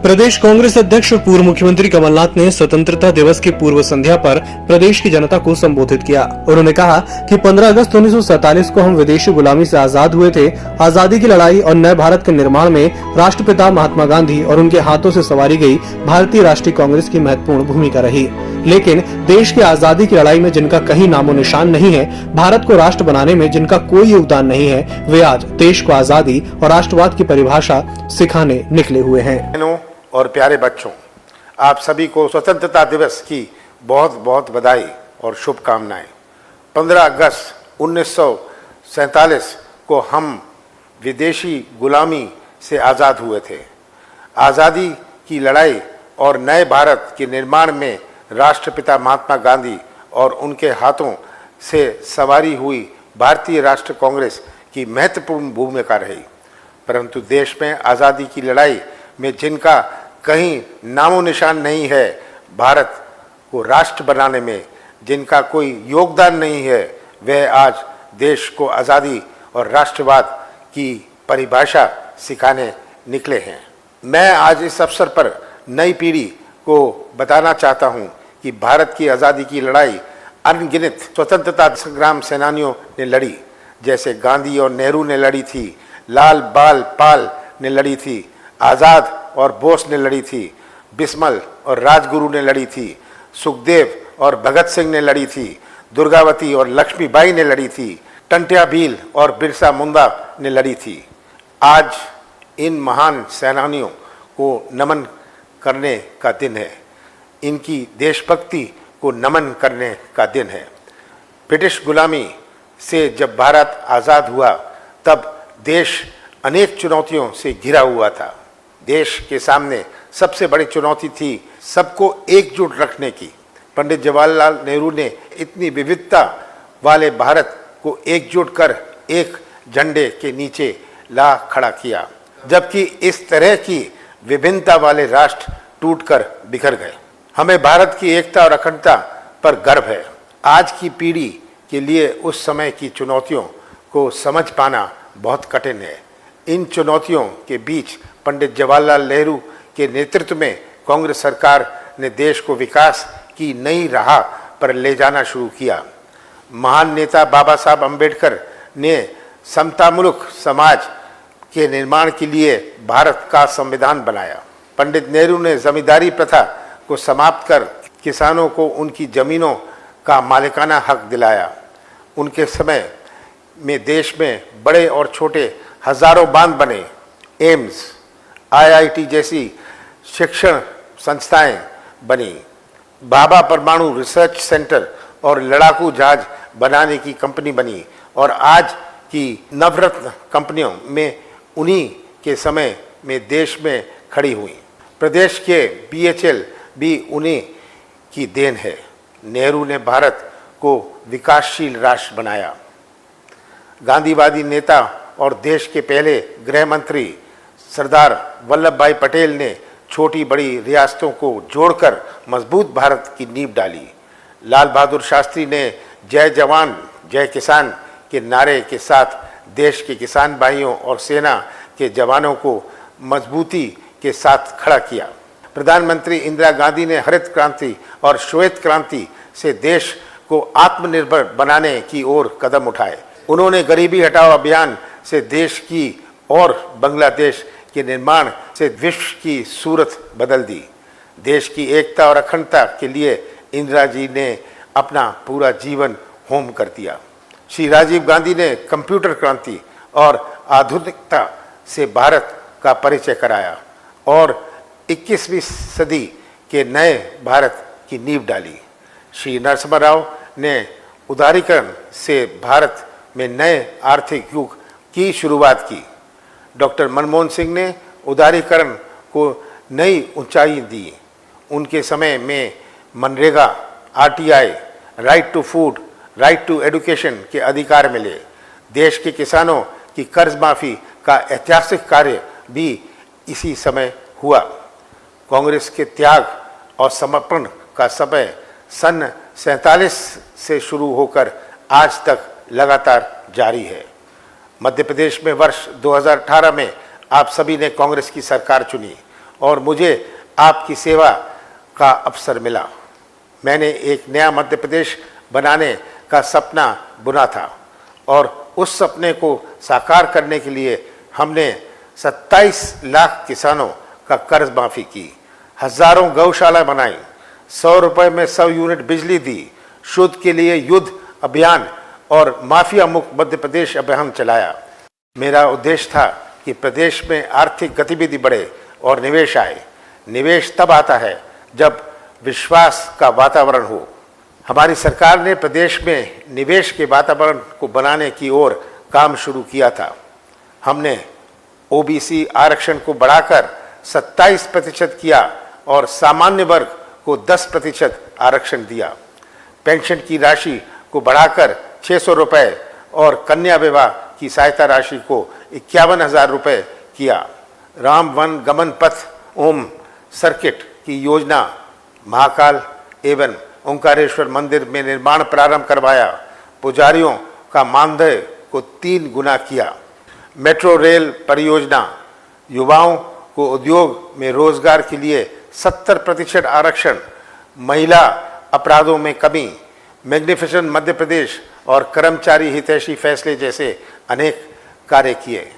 प्रदेश कांग्रेस अध्यक्ष और पूर्व मुख्यमंत्री कमलनाथ ने स्वतंत्रता दिवस की पूर्व संध्या पर प्रदेश की जनता को संबोधित किया। उन्होंने कहा कि 15 अगस्त 1947 को हम विदेशी गुलामी से आजाद हुए थे। आजादी की लड़ाई और नए भारत के निर्माण में राष्ट्रपिता महात्मा गांधी और उनके हाथों से संवारी गई भारतीय राष्ट्रीय कांग्रेस की महत्वपूर्ण भूमिका रही। लेकिन देश की आजादी की लड़ाई में जिनका कहीं नामो निशान नहीं है, भारत को राष्ट्र बनाने में जिनका कोई योगदान नहीं है, वे आज देश को आजादी और राष्ट्रवाद की परिभाषा सिखाने निकले हुए हैं। और प्यारे बच्चों, आप सभी को स्वतंत्रता दिवस की बहुत बहुत बधाई और शुभकामनाएं। 15 अगस्त 1947 को हम विदेशी गुलामी से आज़ाद हुए थे। आज़ादी की लड़ाई और नए भारत के निर्माण में राष्ट्रपिता महात्मा गांधी और उनके हाथों से सवारी हुई भारतीय राष्ट्रीय कांग्रेस की महत्वपूर्ण भूमिका रही। परंतु देश में आज़ादी की लड़ाई में जिनका कहीं नामो निशान नहीं है, भारत को राष्ट्र बनाने में जिनका कोई योगदान नहीं है, वह आज देश को आज़ादी और राष्ट्रवाद की परिभाषा सिखाने निकले हैं। मैं आज इस अवसर पर नई पीढ़ी को बताना चाहता हूं कि भारत की आज़ादी की लड़ाई अनगिनत स्वतंत्रता संग्राम सेनानियों ने लड़ी, जैसे गांधी और नेहरू ने लड़ी थी, लाल बाल पाल ने लड़ी थी, आज़ाद और बोस ने लड़ी थी, बिस्मिल और राजगुरु ने लड़ी थी, सुखदेव और भगत सिंह ने लड़ी थी, दुर्गावती और लक्ष्मीबाई ने लड़ी थी, टंट्या भील और बिरसा मुंडा ने लड़ी थी। आज इन महान सेनानियों को नमन करने का दिन है, इनकी देशभक्ति को नमन करने का दिन है। ब्रिटिश गुलामी से जब भारत आज़ाद हुआ, तब देश अनेक चुनौतियों से घिरा हुआ था। देश के सामने सबसे बड़ी चुनौती थी सबको एकजुट रखने की। पंडित जवाहरलाल नेहरू ने इतनी विविधता वाले भारत को एकजुट कर एक झंडे के नीचे ला खड़ा किया, जबकि इस तरह की विभिन्नता वाले राष्ट्र टूटकर बिखर गए। हमें भारत की एकता और अखंडता पर गर्व है। आज की पीढ़ी के लिए उस समय की चुनौतियों को समझ पाना बहुत कठिन है। इन चुनौतियों के बीच पंडित जवाहरलाल नेहरू के नेतृत्व में कांग्रेस सरकार ने देश को विकास की नई राह पर ले जाना शुरू किया। महान नेता बाबा साहब अम्बेडकर ने समतामुलक समाज के निर्माण के लिए भारत का संविधान बनाया। पंडित नेहरू ने जमींदारी प्रथा को समाप्त कर किसानों को उनकी जमीनों का मालिकाना हक दिलाया। उनके समय में देश में बड़े और छोटे हजारों बांध बने। एम्स, IIT जैसी शिक्षण संस्थाएं बनी। भाभा परमाणु रिसर्च सेंटर और लड़ाकू जहाज बनाने की कंपनी बनी और आज की नवरत्न कंपनियों में उन्हीं के समय में देश में खड़ी हुई। प्रदेश के BHL भी उन्हीं की देन है। नेहरू ने भारत को विकासशील राष्ट्र बनाया। गांधीवादी नेता और देश के पहले गृह मंत्री सरदार वल्लभ भाई पटेल ने छोटी बड़ी रियासतों को जोड़कर मजबूत भारत की नींव डाली। लाल बहादुर शास्त्री ने जय जवान जय किसान के नारे के साथ देश के किसान भाइयों और सेना के जवानों को मजबूती के साथ खड़ा किया। प्रधानमंत्री इंदिरा गांधी ने हरित क्रांति और श्वेत क्रांति से देश को आत्मनिर्भर बनाने की ओर कदम उठाए। उन्होंने गरीबी हटाओ अभियान से देश की और बांग्लादेश के निर्माण से विश्व की सूरत बदल दी। देश की एकता और अखंडता के लिए इंदिरा जी ने अपना पूरा जीवन होम कर दिया। श्री राजीव गांधी ने कंप्यूटर क्रांति और आधुनिकता से भारत का परिचय कराया और 21वीं सदी के नए भारत की नींव डाली। श्री नरसिम्हा राव ने उदारीकरण से भारत में नए आर्थिक युग की शुरुआत की। डॉक्टर मनमोहन सिंह ने उदारीकरण को नई ऊंचाई दी। उनके समय में MNREGA, RTI, right to food, right to education के अधिकार मिले। देश के किसानों की कर्ज माफ़ी का ऐतिहासिक कार्य भी इसी समय हुआ। कांग्रेस के त्याग और समर्पण का समय सन 47 से शुरू होकर आज तक लगातार जारी है। मध्य प्रदेश में वर्ष 2018 में आप सभी ने कांग्रेस की सरकार चुनी और मुझे आपकी सेवा का अवसर मिला। मैंने एक नया मध्य प्रदेश बनाने का सपना बुना था और उस सपने को साकार करने के लिए हमने 27 लाख किसानों का कर्ज माफ़ी की, हजारों गौशाला बनाई, 100 रुपए में 100 यूनिट बिजली दी, शुद्ध के लिए युद्ध अभियान और माफिया मुक्त मध्य प्रदेश अभियान चलाया। मेरा उद्देश्य था कि प्रदेश में आर्थिक गतिविधि बढ़े और निवेश आए। निवेश तब आता है जब विश्वास का वातावरण हो। हमारी सरकार ने प्रदेश में निवेश के वातावरण को बनाने की ओर काम शुरू किया था। हमने ओबीसी आरक्षण को बढ़ाकर 27% किया और सामान्य वर्ग को 10% आरक्षण दिया। पेंशन की राशि को बढ़ाकर 600 रुपये और कन्या विवाह की सहायता राशि को 51,000 रुपये किया। राम वन गमन पथ ओम सर्किट की योजना महाकाल एवं ओंकारेश्वर मंदिर में निर्माण प्रारंभ करवाया। पुजारियों का मानदेय को 3 गुना किया। मेट्रो रेल परियोजना, युवाओं को उद्योग में रोजगार के लिए 70% आरक्षण, महिला अपराधों में कमी, मैग्निफिसेंट मध्य प्रदेश और कर्मचारी हितैषी फैसले जैसे अनेक कार्य किए।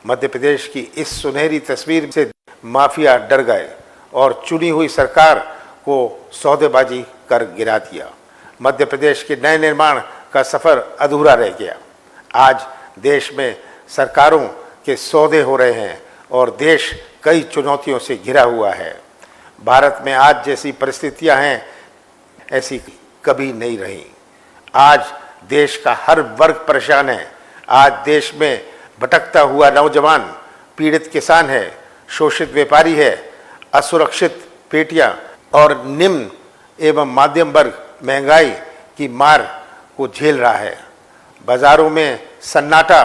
मध्य प्रदेश की इस सुनहरी तस्वीर से माफिया डर गए और चुनी हुई सरकार को सौदेबाजी कर गिरा दिया। मध्य प्रदेश के नए निर्माण का सफर अधूरा रह गया। आज देश में सरकारों के सौदे हो रहे हैं और देश कई चुनौतियों से घिरा हुआ है। भारत में आज जैसी परिस्थितियां हैं ऐसी कभी नहीं रही। आज देश का हर वर्ग परेशान है। आज देश में भटकता हुआ नौजवान, पीड़ित किसान है, शोषित व्यापारी है, असुरक्षित बेटियां और निम्न एवं मध्यम वर्ग महंगाई की मार को झेल रहा है। बाजारों में सन्नाटा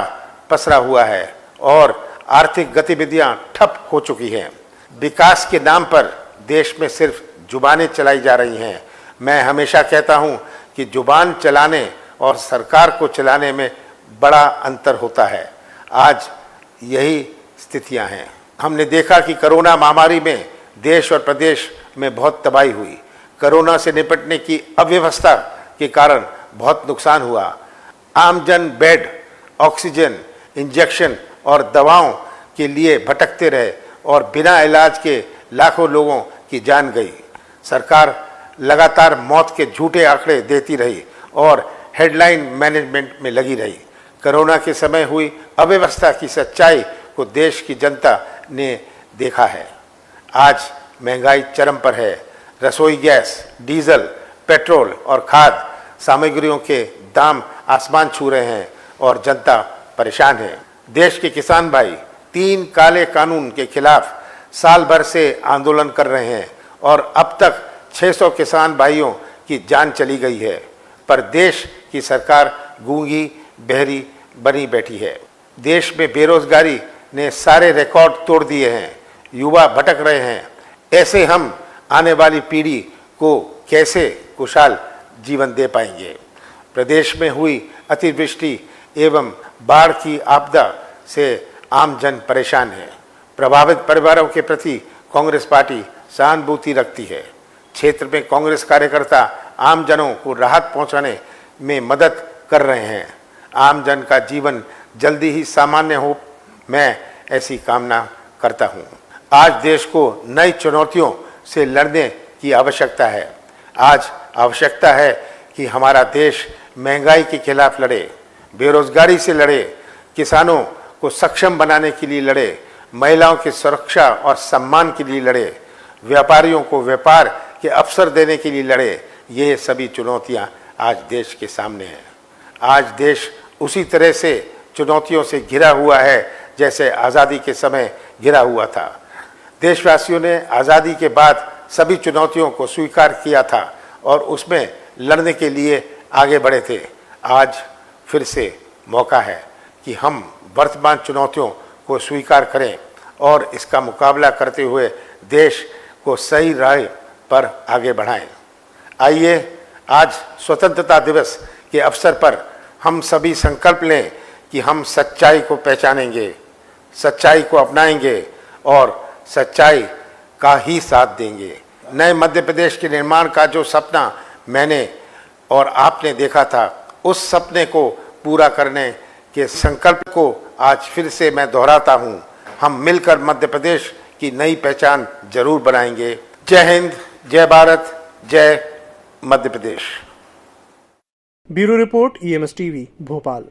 पसरा हुआ है और आर्थिक गतिविधियां ठप हो चुकी हैं। विकास के नाम पर देश में सिर्फ जुबानें चलाई जा रही हैं। मैं हमेशा कहता हूं कि जुबान चलाने और सरकार को चलाने में बड़ा अंतर होता है। आज यही स्थितियां हैं। हमने देखा कि कोरोना महामारी में देश और प्रदेश में बहुत तबाही हुई। कोरोना से निपटने की अव्यवस्था के कारण बहुत नुकसान हुआ। आमजन बेड, ऑक्सीजन, इंजेक्शन और दवाओं के लिए भटकते रहे और बिना इलाज के लाखों लोगों की जान गई। सरकार लगातार मौत के झूठे आंकड़े देती रही और हेडलाइन मैनेजमेंट में लगी रही। कोरोना के समय हुई अव्यवस्था की सच्चाई को देश की जनता ने देखा है। आज महंगाई चरम पर है। रसोई गैस, डीजल, पेट्रोल और खाद्य सामग्रियों के दाम आसमान छू रहे हैं और जनता परेशान है। देश के किसान भाई 3 काले कानून के खिलाफ साल भर से आंदोलन कर रहे हैं और अब तक 600 किसान भाइयों की जान चली गई है। पर देश की सरकार गूंगी बहरी बनी बैठी है। देश में बेरोजगारी ने सारे रिकॉर्ड तोड़ दिए हैं। युवा भटक रहे हैं। ऐसे हम आने वाली पीढ़ी को कैसे खुशहाल जीवन दे पाएंगे। प्रदेश में हुई अतिवृष्टि एवं बाढ़ की आपदा से आम जन परेशान है। प्रभावित परिवारों के प्रति कांग्रेस पार्टी सहानुभूति रखती है। क्षेत्र में कांग्रेस कार्यकर्ता आम जनों को राहत पहुंचाने में मदद कर रहे हैं। आम जन का जीवन जल्दी ही सामान्य हो, मैं ऐसी कामना करता हूं। आज देश को नई चुनौतियों से लड़ने की आवश्यकता है। आज आवश्यकता है कि हमारा देश महंगाई के खिलाफ लड़े, बेरोजगारी से लड़े, किसानों को सक्षम बनाने के लिए लड़े, महिलाओं की सुरक्षा और सम्मान के लिए लड़े, व्यापारियों को व्यापार के अवसर देने के लिए लड़े। ये सभी चुनौतियां आज देश के सामने हैं। आज देश उसी तरह से चुनौतियों से घिरा हुआ है जैसे आज़ादी के समय घिरा हुआ था। देशवासियों ने आज़ादी के बाद सभी चुनौतियों को स्वीकार किया था और उसमें लड़ने के लिए आगे बढ़े थे। आज फिर से मौका है कि हम वर्तमान चुनौतियों को स्वीकार करें और इसका मुकाबला करते हुए देश को सही राह पर आगे बढ़ाएं। आइए आज स्वतंत्रता दिवस के अवसर पर हम सभी संकल्प लें कि हम सच्चाई को पहचानेंगे, सच्चाई को अपनाएंगे और सच्चाई का ही साथ देंगे। नए मध्य प्रदेश के निर्माण का जो सपना मैंने और आपने देखा था, उस सपने को पूरा करने के संकल्प को आज फिर से मैं दोहराता हूं। हम मिलकर मध्य प्रदेश की नई पहचान जरूर बनाएंगे। जय हिंद, जय भारत, जय Madhya Pradesh. Bureau report EMS TV Bhopal.